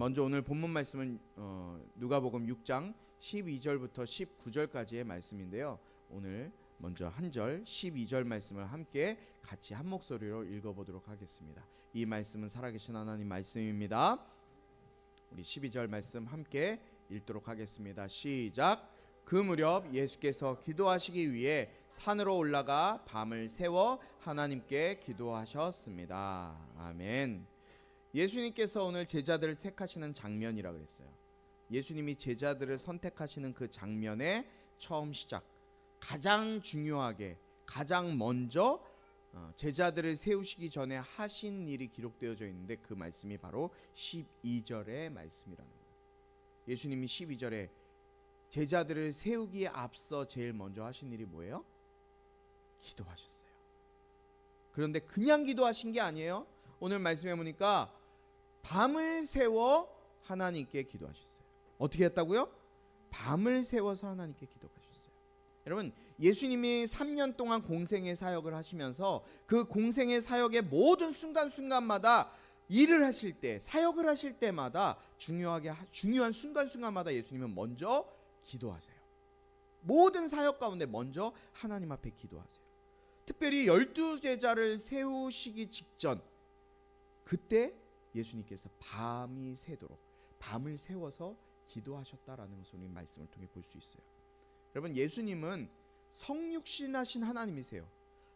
먼저 오늘 본문 말씀은 누가복음 6장 12절부터 19절까지의 말씀인데요. 오늘 먼저 한 절 12절 말씀을 함께 같이 한 목소리로 읽어보도록 하겠습니다. 이 말씀은 살아계신 하나님 말씀입니다. 우리 12절 말씀 함께 읽도록 하겠습니다. 시작. 그 무렵 예수께서 기도하시기 위해 산으로 올라가 밤을 새워 하나님께 기도하셨습니다. 아멘. 예수님께서 오늘 제자들을 택하시는 장면이라 그랬어요. 예수님이 제자들을 선택하시는 그 장면의 처음 시작, 가장 중요하게 가장 먼저 제자들을 세우시기 전에 하신 일이 기록되어져 있는데 그 말씀이 바로 12절의 말씀이라는 거예요. 예수님이 12절에 제자들을 세우기에 앞서 제일 먼저 하신 일이 뭐예요? 기도하셨어요. 그런데 그냥 기도하신 게 아니에요. 오늘 말씀해 보니까 밤을 새워 하나님께 기도하셨어요. 어떻게 했다고요? 밤을 새워서 하나님께 기도하셨어요. 여러분, 예수님이 3년 동안 공생의 사역을 하시면서 그 공생의 사역의 모든 순간순간마다 일을 하실 때, 사역을 하실 때마다 중요한 순간순간마다 예수님은 먼저 기도하세요. 모든 사역 가운데 먼저 하나님 앞에 기도하세요. 특별히 12제자를 세우시기 직전, 그때 예수님께서 밤이 새도록 밤을 새워서 기도하셨다라는 것을 우리 말씀을 통해 볼 수 있어요. 여러분, 예수님은 성육신하신 하나님이세요.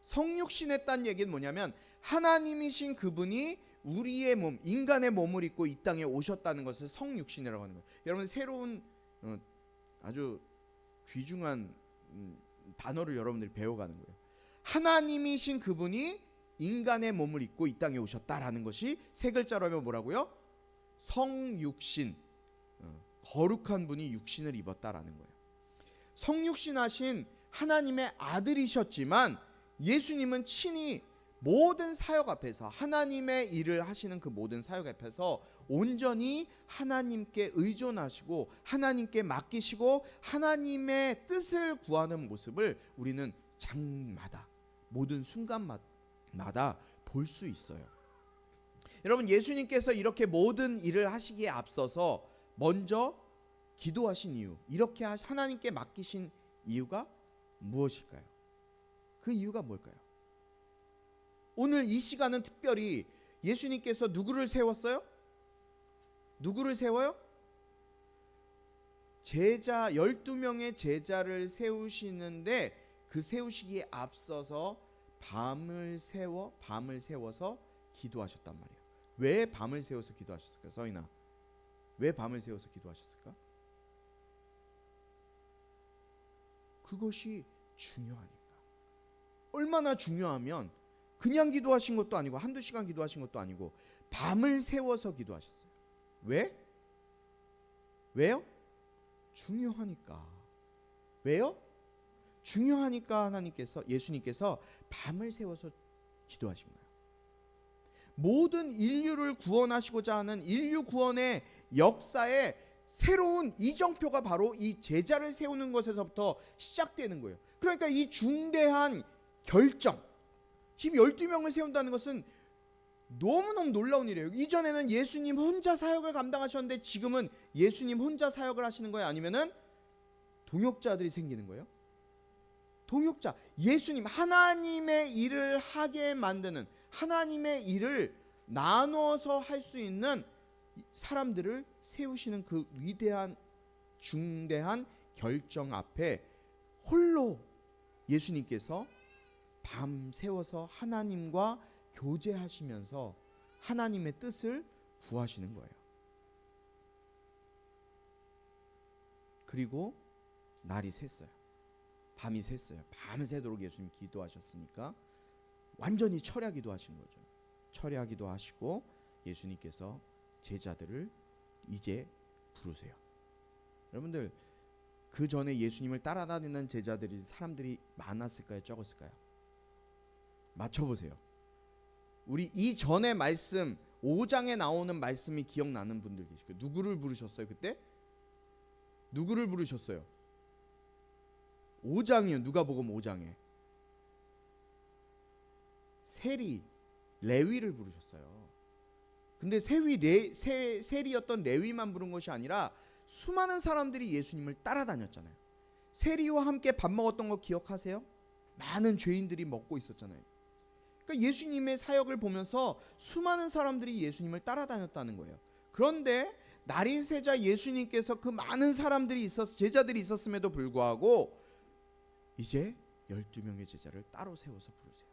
성육신했다는 얘기는 뭐냐면 하나님이신 그분이 우리의 몸, 인간의 몸을 입고 이 땅에 오셨다는 것을 성육신이라고 하는 거예요. 여러분, 새로운 아주 귀중한 단어를 여러분들이 배워가는 거예요. 하나님이신 그분이 인간의 몸을 입고 이 땅에 오셨다라는 것이 세 글자로 하면 뭐라고요? 성육신, 거룩한 분이 육신을 입었다라는 거예요. 성육신하신 하나님의 아들이셨지만 예수님은 친히 모든 사역 앞에서 하나님의 일을 하시는 그 모든 사역 앞에서 온전히 하나님께 의존하시고 하나님께 맡기시고 하나님의 뜻을 구하는 모습을 우리는 장마다 모든 순간마다 볼 수 있어요. 여러분, 예수님께서 이렇게 모든 일을 하시기에 앞서서 먼저 기도하신 이유, 이렇게 하나님께 맡기신 이유가 무엇일까요? 그 이유가 뭘까요? 오늘 이 시간은 특별히 예수님께서 누구를 세웠어요? 누구를 세워요? 12명의 제자를 세우시는데 그 세우시기에 앞서서 밤을 세워서 기도하셨단 말이에요. 왜 밤을 세워서 기도하셨을까? 서인아, 왜 밤을 세워서 기도하셨을까? 그것이 중요하니까. 얼마나 중요하면 그냥 기도하신 것도 아니고 한두 시간 기도하신 것도 아니고 밤을 세워서 기도하셨어요. 왜? 왜요? 중요하니까. 왜요? 중요하니까 예수님께서 밤을 세워서 기도하신 거예요. 모든 인류를 구원하시고자 하는 인류 구원의 역사의 새로운 이정표가 바로 이 제자를 세우는 것에서부터 시작되는 거예요. 그러니까 이 중대한 결정, 이 12명을 세운다는 것은 너무너무 놀라운 일이에요. 이전에는 예수님 혼자 사역을 감당하셨는데 지금은 예수님 혼자 사역을 하시는 거예요? 아니면은 동역자들이 생기는 거예요? 동역자, 예수님, 하나님의 일을 하게 만드는, 하나님의 일을 나눠서 할 수 있는 사람들을 세우시는 그 위대한 중대한 결정 앞에 홀로 예수님께서 밤 새워서 하나님과 교제하시면서 하나님의 뜻을 구하시는 거예요. 그리고 날이 샜어요. 밤이 샜어요. 밤 새도록 예수님 기도하셨으니까 완전히 철야기도 하신 거죠. 철야기도 하시고 예수님께서 제자들을 이제 부르세요. 여러분들, 그 전에 예수님을 따라다니는 제자들이 사람들이 많았을까요? 적었을까요? 맞춰보세요. 우리 이 전에 말씀 5장에 나오는 말씀이 기억나는 분들 계실까요? 누구를 부르셨어요 그때? 누구를 부르셨어요? 5장이요. 누가복음 5장에 세리, 레위를 부르셨어요. 근데 세리였던 레위만 부른 것이 아니라 수많은 사람들이 예수님을 따라다녔잖아요. 세리와 함께 밥 먹었던 거 기억하세요? 많은 죄인들이 먹고 있었잖아요. 그러니까 예수님의 사역을 보면서 수많은 사람들이 예수님을 따라다녔다는 거예요. 그런데 날이 새자 예수님께서 그 많은 사람들이 제자들이 있었음에도 불구하고 이제 12명의 제자를 따로 세워서 부르세요.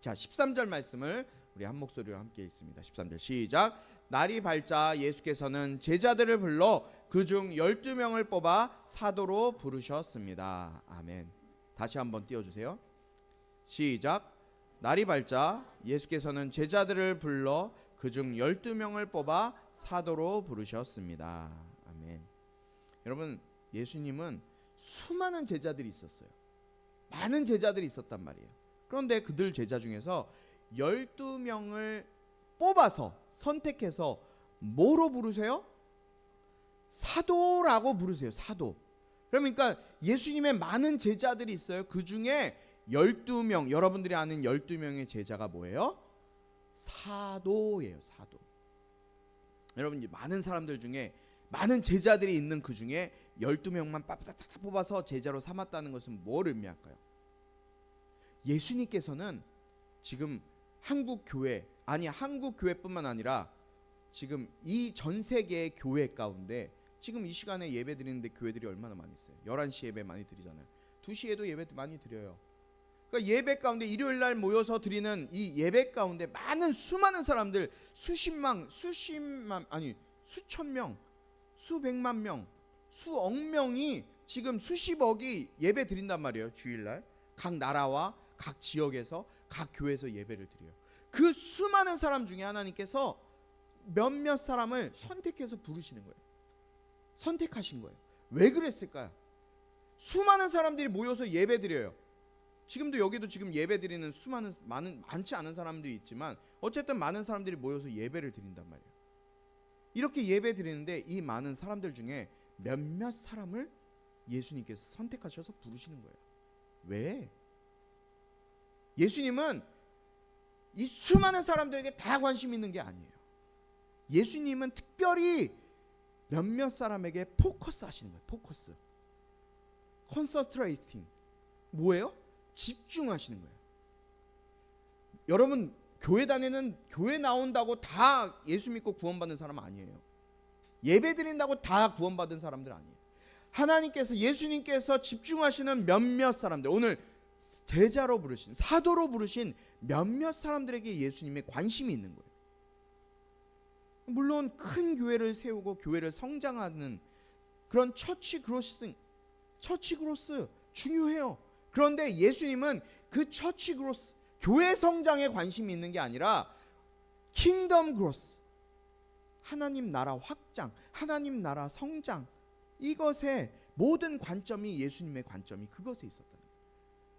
자, 13절 말씀을 우리 한 목소리로 함께 읽습니다. 13절 시작. 날이 밝자 예수께서는 제자들을 불러 그중 12명을 뽑아 사도로 부르셨습니다. 아멘. 다시 한번 띄워주세요. 시작. 날이 밝자 예수께서는 제자들을 불러 그중 12명을 뽑아 사도로 부르셨습니다. 아멘. 여러분, 예수님은 수많은 제자들이 있었어요. 많은 제자들이 있었단 말이에요. 그런데 그들 제자 중에서 12명을 뽑아서 선택해서 뭐로 부르세요? 사도라고 부르세요. 사도. 그러니까 예수님의 많은 제자들이 있어요. 그 중에 12명, 여러분들이 아는 12명의 제자가 뭐예요? 사도예요. 사도. 여러분, 많은 사람들 중에 많은 제자들이 있는 그 중에 12명만 빡빡 뽑아서 제자로 삼았다는 것은 뭘 의미할까요? 예수님께서는 지금 한국 교회뿐만 아니라 지금 이 전 세계의 교회 가운데 지금 이 시간에 예배 드리는데 교회들이 얼마나 많이 있어요. 11시 예배 많이 드리잖아요. 2시에도 예배 많이 드려요. 그러니까 예배 가운데 일요일 날 모여서 드리는 이 예배 가운데 수많은 사람들, 수천 명, 수백만 명, 수억 명이 지금 수십억이 예배 드린단 말이에요. 주일날 각 나라와 각 지역에서 각 교회에서 예배를 드려요. 그 수많은 사람 중에 하나님께서 몇몇 사람을 선택해서 부르시는 거예요. 선택하신 거예요. 왜 그랬을까요? 수많은 사람들이 모여서 예배 드려요. 지금도 여기도 지금 예배 드리는 많지 않은 사람들이 있지만 어쨌든 많은 사람들이 모여서 예배를 드린단 말이에요. 이렇게 예배 드리는데 이 많은 사람들 중에 몇몇 사람을 예수님께서 선택하셔서 부르시는 거예요. 왜? 예수님은 이 수많은 사람들에게 다 관심 있는 게 아니에요. 예수님은 특별히 몇몇 사람에게 포커스 하시는 거예요. 포커스. 컨서트레이팅. 뭐예요? 집중하시는 거예요. 여러분, 교회 나온다고 다 예수 믿고 구원받는 사람 아니에요. 예배 드린다고 다 구원받은 사람들 아니에요. 하나님께서, 예수님께서 집중하시는 몇몇 사람들, 오늘 제자로 부르신, 사도로 부르신 몇몇 사람들에게 예수님의 관심이 있는 거예요. 물론 큰 교회를 세우고 교회를 성장하는 그런 처치 그로스 중요해요. 그런데 예수님은 그 처치 그로스, 교회 성장에 관심이 있는 게 아니라 킹덤 그로스, 하나님 나라 확장, 하나님 나라 성장, 이것에 모든 관점이, 예수님의 관점이 그것에 있었다는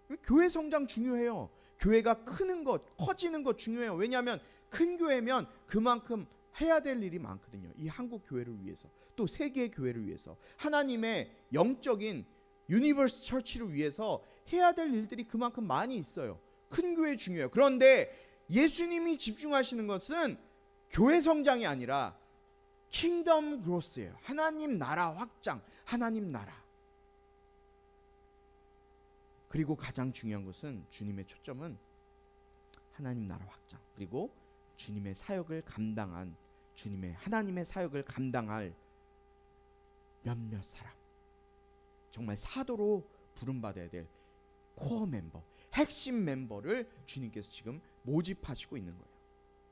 거예요. 교회 성장 중요해요. 교회가 크는 것, 커지는 것 중요해요. 왜냐하면 큰 교회면 그만큼 해야 될 일이 많거든요. 이 한국 교회를 위해서, 또 세계 교회를 위해서, 하나님의 영적인 유니버스 처치를 위해서 해야 될 일들이 그만큼 많이 있어요. 큰 교회 중요해요. 그런데 예수님이 집중하시는 것은 교회 성장이 아니라 킹덤 그로스예요. 하나님 나라 확장, 하나님 나라. 그리고 가장 중요한 것은, 주님의 초점은 하나님 나라 확장, 그리고 주님의 사역을 감당한, 하나님의 사역을 감당할 몇몇 사람, 정말 사도로 부름받아야 될 코어 멤버, 핵심 멤버를 주님께서 지금 모집하시고 있는 거예요.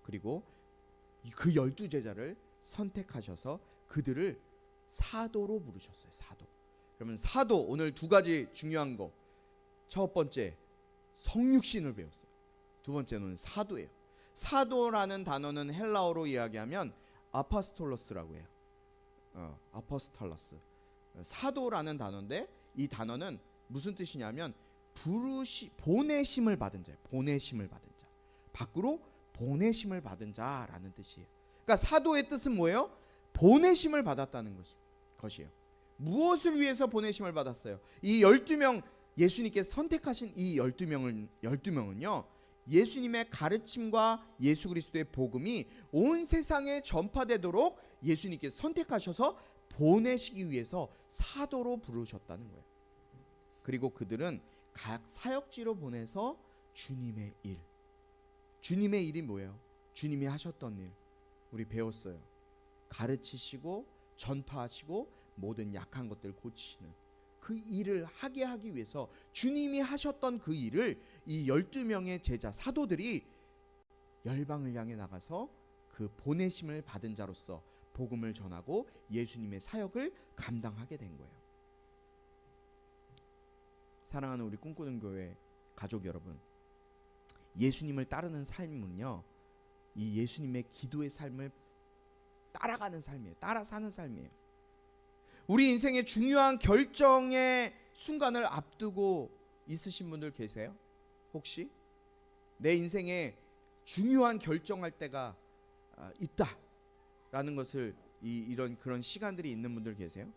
그리고 그 12제자를 선택하셔서 그들을 사도로 부르셨어요. 사도. 그러면 사도, 오늘 두 가지 중요한 거. 첫 번째, 성육신을 배웠어요. 두 번째는 사도예요. 사도라는 단어는 헬라어로 이야기하면 아포스톨로스라고 해요. 아포스톨로스. 사도라는 단어인데, 이 단어는 무슨 뜻이냐면 보내심을 받은 자예요. 보내심을 받은 자. 밖으로 보내심을 받은 자라는 뜻이에요. 그러니까 사도의 뜻은 뭐예요? 보내심을 받았다는 것이에요. 무엇을 위해서 보내심을 받았어요? 이 12명, 예수님께서 선택하신 이 12명은요, 예수님의 가르침과 예수 그리스도의 복음이 온 세상에 전파되도록 예수님께서 선택하셔서 보내시기 위해서 사도로 부르셨다는 거예요. 그리고 그들은 각 사역지로 보내서 주님의 일이 뭐예요? 주님이 하셨던 일 우리 배웠어요. 가르치시고 전파하시고 모든 약한 것들 고치시는 그 일을 하게 하기 위해서 주님이 하셨던 그 일을 이 12명의 제자 사도들이 열방을 향해 나가서 그 보내심을 받은 자로서 복음을 전하고 예수님의 사역을 감당하게 된 거예요. 사랑하는 우리 꿈꾸는 교회 가족 여러분, 예수님을 따르는 삶은요, 이 예수님의 기도의 삶을 따라가는 삶이에요. 따라 사는 삶이에요. 우리 인생의 중요한 결정의 순간을 앞두고 있으신 분들 계세요? 혹시 내 인생에 중요한 결정할 때가 있다라는 것을 이런 그런 시간들이 있는 분들 계세요?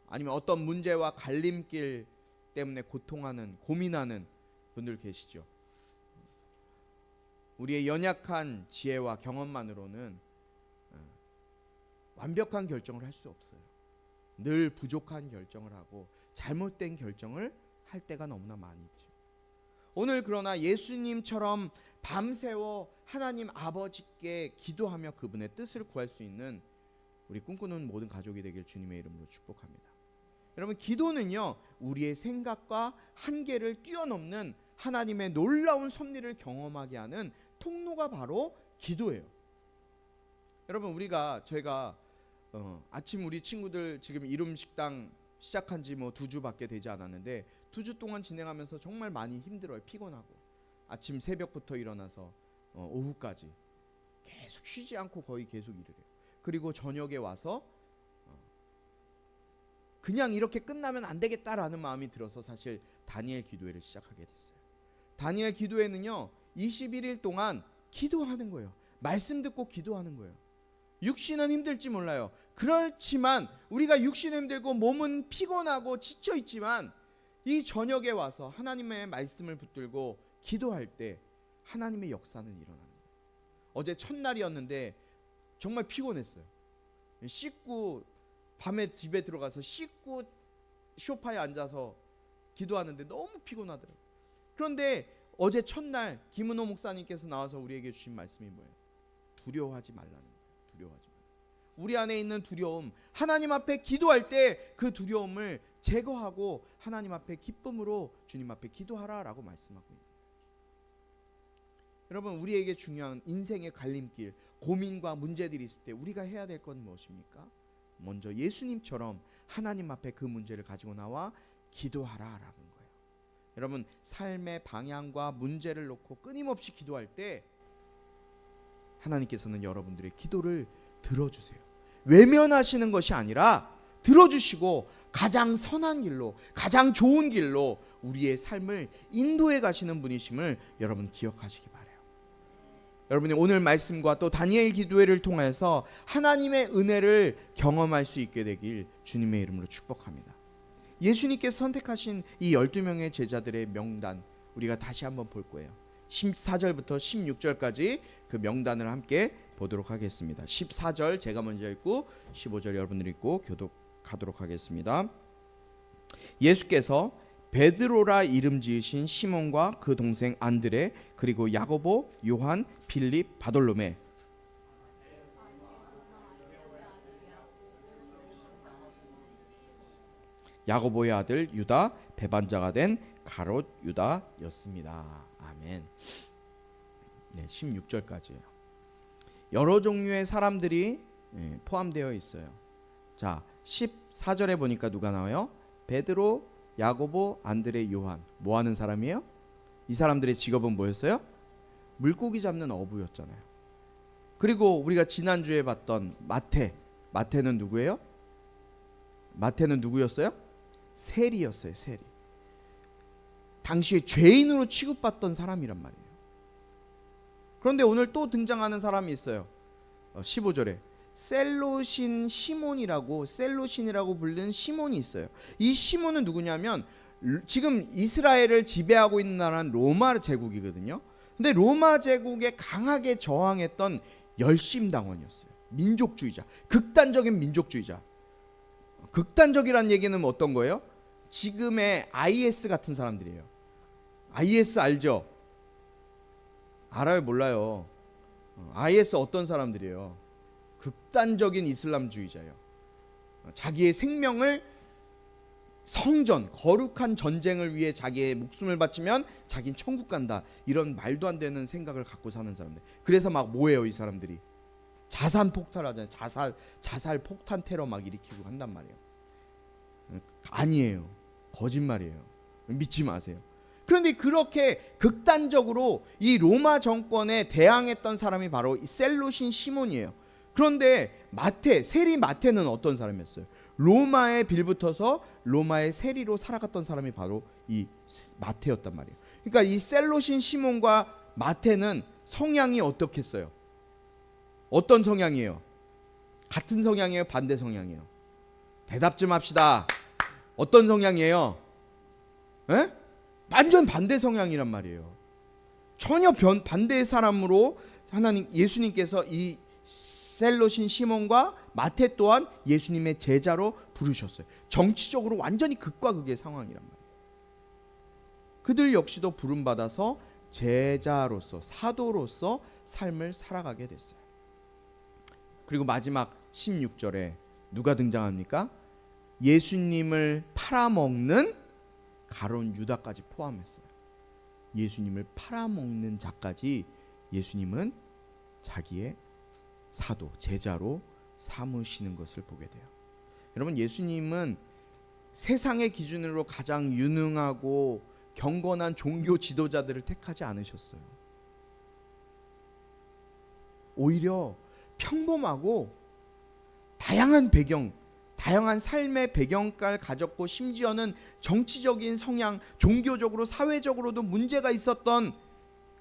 아니면 어떤 문제와 갈림길 때문에 고통하는 고민하는 분들 계시죠? 우리의 연약한 지혜와 경험만으로는 완벽한 결정을 할 수 없어요. 늘 부족한 결정을 하고 잘못된 결정을 할 때가 너무나 많이 있죠. 오늘 그러나 예수님처럼 밤새워 하나님 아버지께 기도하며 그분의 뜻을 구할 수 있는 우리 꿈꾸는 모든 가족이 되길 주님의 이름으로 축복합니다. 여러분, 기도는요, 우리의 생각과 한계를 뛰어넘는 하나님의 놀라운 섭리를 경험하게 하는 통로가 바로 기도예요. 여러분, 저희가 아침 우리 친구들 지금 이룸식당 시작한 지 2주밖에 되지 않았는데 2주 동안 진행하면서 정말 많이 힘들어요. 피곤하고 아침 새벽부터 일어나서 오후까지 계속 쉬지 않고 거의 계속 일을 해요. 그리고 저녁에 와서 그냥 이렇게 끝나면 안 되겠다라는 마음이 들어서 사실 다니엘 기도회를 시작하게 됐어요. 다니엘 기도회는요, 21일 동안 기도하는 거예요. 말씀 듣고 기도하는 거예요. 육신은 힘들지 몰라요. 그렇지만 우리가 육신은 힘들고 몸은 피곤하고 지쳐 있지만 이 저녁에 와서 하나님의 말씀을 붙들고 기도할 때 하나님의 역사는 일어나는 거예요. 어제 첫날이었는데 정말 피곤했어요. 씻고 밤에 집에 들어가서 씻고 소파에 앉아서 기도하는데 너무 피곤하더라고요. 그런데 어제 첫날 김은호 목사님께서 나와서 우리에게 주신 말씀이 뭐예요? 두려워하지 말라는 거예요. 두려워하지 말라. 우리 안에 있는 두려움, 하나님 앞에 기도할 때 그 두려움을 제거하고 하나님 앞에 기쁨으로 주님 앞에 기도하라라고 말씀하고 있는 거예요. 여러분, 우리에게 중요한 인생의 갈림길, 고민과 문제들이 있을 때 우리가 해야 될 건 무엇입니까? 먼저 예수님처럼 하나님 앞에 그 문제를 가지고 나와 기도하라라는 거예요. 여러분, 삶의 방향과 문제를 놓고 끊임없이 기도할 때 하나님께서는 여러분들의 기도를 들어주세요. 외면하시는 것이 아니라 들어주시고 가장 선한 길로, 가장 좋은 길로 우리의 삶을 인도해 가시는 분이심을 여러분 기억하시기 바라요. 여러분이 오늘 말씀과 또 다니엘 기도회를 통해서 하나님의 은혜를 경험할 수 있게 되길 주님의 이름으로 축복합니다. 예수님께서 선택하신 이 12명의 제자들의 명단 우리가 다시 한번 볼 거예요. 14절부터 16절까지 그 명단을 함께 보도록 하겠습니다. 14절 제가 먼저 읽고 15절 여러분들이 읽고 교독하도록 하겠습니다. 예수께서 베드로라 이름 지으신 시몬과 그 동생 안드레, 그리고 야고보, 요한, 빌립, 바돌로메, 야고보의 아들 유다, 배반자가 된 가롯 유다였습니다. 아멘. 네, 16절까지예요. 여러 종류의 사람들이 포함되어 있어요. 자, 14절에 보니까 누가 나와요? 베드로, 야고보, 안드레, 요한. 뭐 하는 사람이에요? 이 사람들의 직업은 뭐였어요? 물고기 잡는 어부였잖아요. 그리고 우리가 지난주에 봤던 마태는 누구예요? 마태는 누구였어요? 세리였어요. 세리. 당시에 죄인으로 취급받던 사람이란 말이에요. 그런데 오늘 또 등장하는 사람이 있어요. 15절에 셀로신 셀로신이라고 불리는 시몬이 있어요. 이 시몬은 누구냐면 지금 이스라엘을 지배하고 있는 나라는 로마 제국이거든요. 근데 로마 제국에 강하게 저항했던 열심당원이었어요. 민족주의자, 극단적인 민족주의자. 극단적이란 얘기는 어떤 거예요? 지금의 IS 같은 사람들이에요. IS 알죠? 알아요, 몰라요? IS 어떤 사람들이에요? 극단적인 이슬람주의자예요. 자기의 생명을 성전, 거룩한 전쟁을 위해 자기의 목숨을 바치면 자기는 천국 간다. 이런 말도 안 되는 생각을 갖고 사는 사람들. 그래서 막 뭐예요, 이 사람들이? 자산 폭탄하잖아요. 자살 폭탄 테러 막 일으키고 한단 말이에요. 아니에요. 거짓말이에요. 믿지 마세요. 그런데 그렇게 극단적으로 이 로마 정권에 대항했던 사람이 바로 이 셀롯인 시몬이에요. 그런데 세리 마태는 어떤 사람이었어요? 로마에 빌붙어서 로마의 세리로 살아갔던 사람이 바로 이 마태였단 말이에요. 그러니까 이 셀롯인 시몬과 마태는 성향이 어떻겠어요? 어떤 성향이에요? 같은 성향이에요? 반대 성향이에요? 대답 좀 합시다. 어떤 성향이에요? 에? 완전 반대 성향이란 말이에요. 전혀 반대의 사람으로 예수님께서 이 셀롯인 시몬과 마태 또한 예수님의 제자로 부르셨어요. 정치적으로 완전히 극과 극의 상황이란 말이에요. 그들 역시도 부름받아서 제자로서, 사도로서 삶을 살아가게 됐어요. 그리고 마지막 16절에 누가 등장합니까? 예수님을 팔아먹는 가룟 유다까지 포함했어요. 예수님을 팔아먹는 자까지 예수님은 자기의 사도, 제자로 삼으시는 것을 보게 돼요. 여러분, 예수님은 세상의 기준으로 가장 유능하고 경건한 종교 지도자들을 택하지 않으셨어요. 오히려 평범하고 다양한 배경, 다양한 삶의 배경을 가졌고 심지어는 정치적인 성향, 종교적으로 사회적으로도 문제가 있었던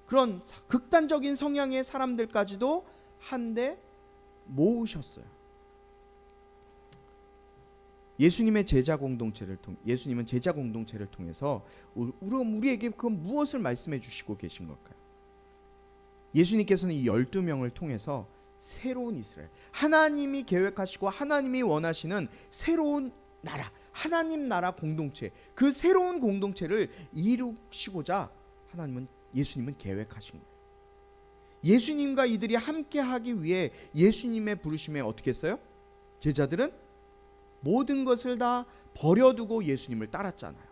그런 극단적인 성향의 사람들까지도 한데 모으셨어요. 예수님은 제자 공동체를 통해서 우리에게 그 무엇을 말씀해 주시고 계신 걸까요? 예수님께서는 이 12명을 통해서 새로운 이스라엘, 하나님이 계획하시고 하나님이 원하시는 새로운 나라, 하나님 나라 공동체, 그 새로운 공동체를 이루시고자 예수님은 계획하신 거예요. 예수님과 이들이 함께 하기 위해 예수님의 부르심에 어떻게 했어요? 제자들은 모든 것을 다 버려두고 예수님을 따랐잖아요.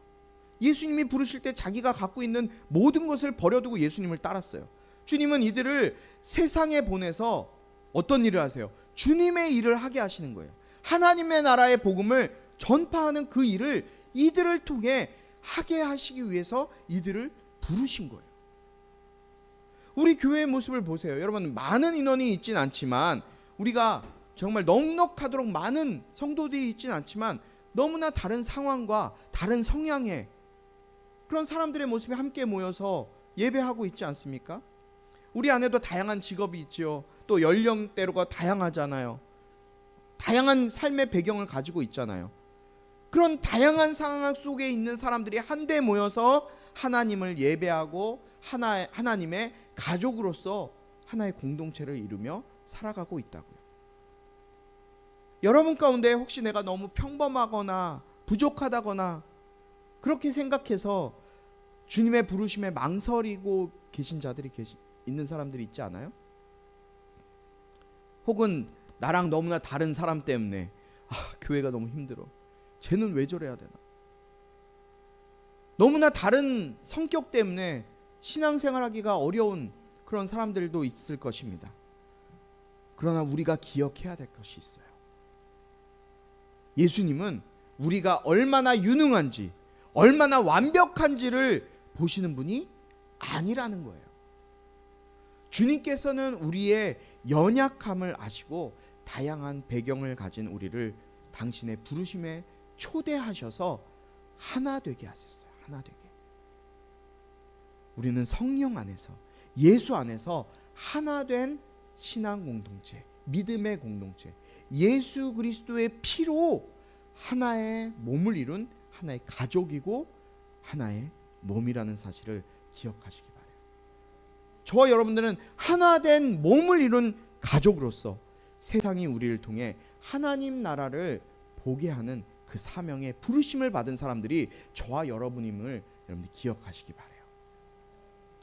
예수님이 부르실 때 자기가 갖고 있는 모든 것을 버려두고 예수님을 따랐어요. 주님은 이들을 세상에 보내서 어떤 일을 하세요? 주님의 일을 하게 하시는 거예요. 하나님의 나라의 복음을 전파하는 그 일을 이들을 통해 하게 하시기 위해서 이들을 부르신 거예요. 우리 교회의 모습을 보세요. 여러분, 많은 인원이 있진 않지만, 우리가 정말 넉넉하도록 많은 성도들이 있진 않지만 너무나 다른 상황과 다른 성향의 그런 사람들의 모습이 함께 모여서 예배하고 있지 않습니까? 우리 안에도 다양한 직업이 있죠. 또 연령대로가 다양하잖아요. 다양한 삶의 배경을 가지고 있잖아요. 그런 다양한 상황 속에 있는 사람들이 한데 모여서 하나님을 예배하고 하나님의 가족으로서 하나의 공동체를 이루며 살아가고 있다고요. 여러분 가운데 혹시 내가 너무 평범하거나 부족하다거나 그렇게 생각해서 주님의 부르심에 망설이고 계신 자들이 있는 사람들이 있지 않아요? 혹은 나랑 너무나 다른 사람 때문에 교회가 너무 힘들어. 쟤는 왜 저래야 되나? 너무나 다른 성격 때문에 신앙생활하기가 어려운 그런 사람들도 있을 것입니다. 그러나 우리가 기억해야 될 것이 있어요. 예수님은 우리가 얼마나 유능한지, 얼마나 완벽한지를 보시는 분이 아니라는 거예요. 주님께서는 우리의 연약함을 아시고 다양한 배경을 가진 우리를 당신의 부르심에 초대하셔서 하나 되게 하셨어요. 하나 되게. 우리는 성령 안에서, 예수 안에서 하나 된 신앙 공동체, 믿음의 공동체, 예수 그리스도의 피로 하나의 몸을 이룬 하나의 가족이고 하나의 몸이라는 사실을 기억하시기 바라요. 저와 여러분들은 하나된 몸을 이룬 가족으로서 세상이 우리를 통해 하나님 나라를 보게 하는 그 사명의 부르심을 받은 사람들이 저와 여러분임을 여러분들 기억하시기 바라요.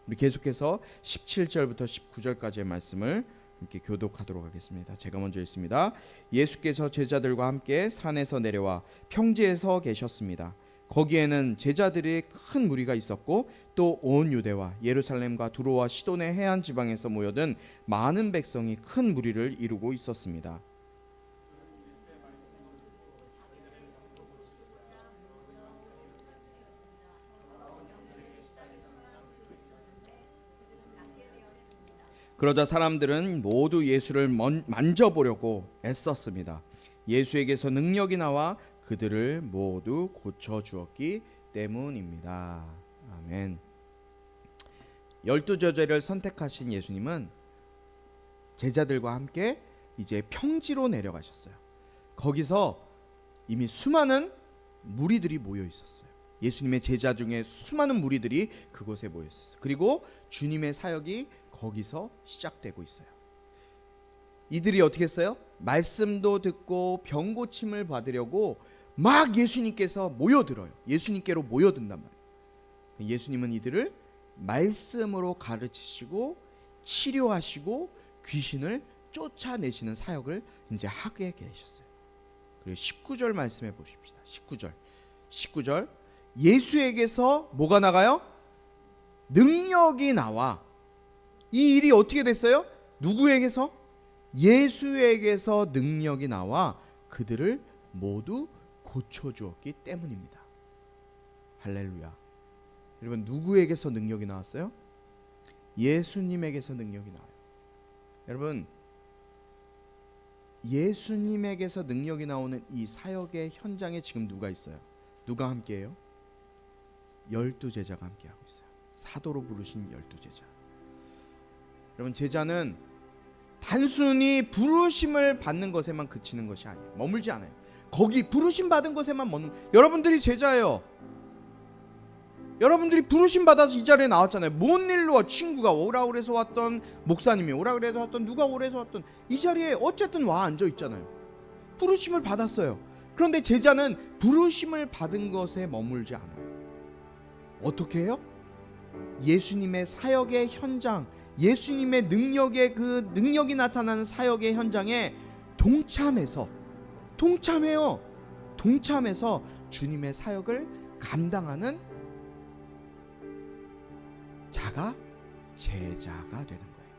우리 계속해서 17절부터 19절까지의 말씀을 함께 교독하도록 하겠습니다. 제가 먼저 읽습니다. 예수께서 제자들과 함께 산에서 내려와 평지에서 계셨습니다. 거기에는 제자들의 큰 무리가 있었고 또 온 유대와 예루살렘과 두로와 시돈의 해안 지방에서 모여든 많은 백성이 큰 무리를 이루고 있었습니다. 그러자 사람들은 모두 예수를 만져보려고 애썼습니다. 예수에게서 능력이 나와 그들을 모두 고쳐주었기 때문입니다. 아멘. 12제자를 선택하신 예수님은 제자들과 함께 이제 평지로 내려가셨어요. 거기서 이미 수많은 무리들이 모여 있었어요. 예수님의 제자 중에 수많은 무리들이 그곳에 모여 있었어요. 그리고 주님의 사역이 거기서 시작되고 있어요. 이들이 어떻게 했어요? 말씀도 듣고 병 고침을 받으려고 막 예수님께서 모여들어요. 예수님께로 모여든단 말이에요. 예수님은 이들을 말씀으로 가르치시고 치료하시고 귀신을 쫓아내시는 사역을 이제 하게 계셨어요. 그리고 19절 말씀해 보십시다. 19절 예수에게서 뭐가 나가요? 능력이 나와. 이 일이 어떻게 됐어요? 누구에게서? 예수에게서 능력이 나와 그들을 모두 고쳐주었기 때문입니다. 할렐루야. 여러분, 누구에게서 능력이 나왔어요? 예수님에게서 능력이 나와요. 여러분, 예수님에게서 능력이 나오는 이 사역의 현장에 지금 누가 있어요? 누가 함께해요? 12제자가 함께하고 있어요. 사도로 부르신 12제자. 여러분, 제자는 단순히 부르심을 받는 것에만 그치는 것이 아니에요. 머물지 않아요. 거기 부르심 받은 것에만 여러분들이 제자예요. 여러분들이 부르심 받아서 이 자리에 나왔잖아요. 뭔 일로 친구가 오라 그래서 왔던, 목사님이 오라 그래서 왔던, 누가 오래서 왔던, 이 자리에 어쨌든 와 앉아 있잖아요. 부르심을 받았어요. 그런데 제자는 부르심을 받은 것에 머물지 않아요. 어떻게 해요? 예수님의 사역의 현장, 예수님의 능력의 그 능력이 나타나는 사역의 현장에 동참해서 주님의 사역을 감당하는 자가 제자가 되는 거예요.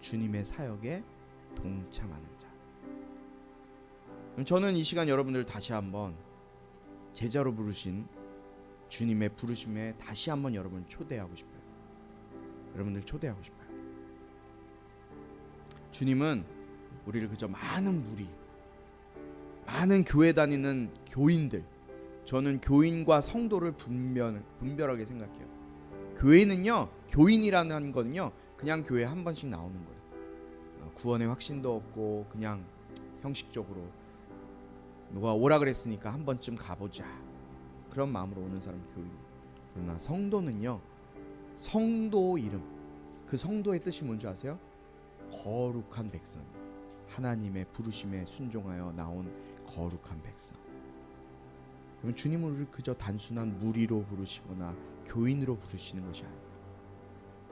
주님의 사역에 동참하는 자. 그럼 저는 이 시간 여러분들 다시 한번 제자로 부르신 주님의 부르심에 다시 한번 여러분 초대하고 싶어요. 여러분들 초대하고 싶어요. 주님은 우리를 그저 많은 무리, 많은 교회 다니는 교인들, 저는 교인과 성도를 분별하게 생각해요. 교회는요, 교인이라는 거는요, 그냥 교회 한 번씩 나오는 거예요. 구원의 확신도 없고 그냥 형식적으로 누가 오라 그랬으니까 한 번쯤 가보자, 그런 마음으로 오는 사람이 교인. 그러나 성도는요, 성도 이름, 그 성도의 뜻이 뭔지 아세요? 거룩한 백성, 하나님의 부르심에 순종하여 나온 거룩한 백성. 그럼 주님은 우리를 그저 단순한 무리로 부르시거나 교인으로 부르시는 것이 아니에요.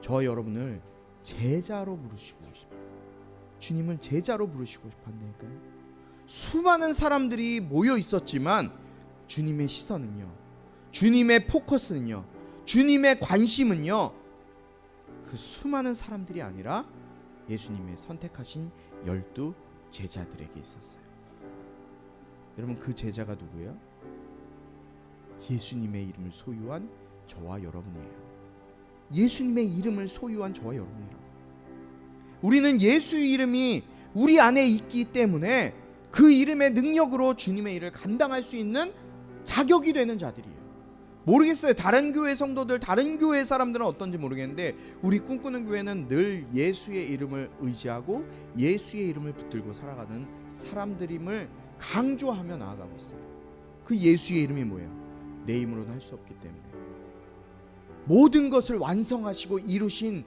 저 여러분을 제자로 부르시고 싶어요. 주님은 제자로 부르시고 싶었다니까요. 수많은 사람들이 모여 있었지만 주님의 시선은요, 주님의 포커스는요, 주님의 관심은요, 그 수많은 사람들이 아니라 예수님의 선택하신 12 제자들에게 있었어요. 여러분, 그 제자가 누구예요? 예수님의 이름을 소유한 저와 여러분이에요. 예수님의 이름을 소유한 저와 여러분이에요. 우리는 예수의 이름이 우리 안에 있기 때문에 그 이름의 능력으로 주님의 일을 감당할 수 있는 자격이 되는 자들이에요. 모르겠어요. 다른 교회 성도들, 다른 교회 사람들은 어떤지 모르겠는데 우리 꿈꾸는 교회는 늘 예수의 이름을 의지하고 예수의 이름을 붙들고 살아가는 사람들임을 강조하며 나아가고 있어요. 그 예수의 이름이 뭐예요? 내 힘으로는 할 수 없기 때문에 모든 것을 완성하시고 이루신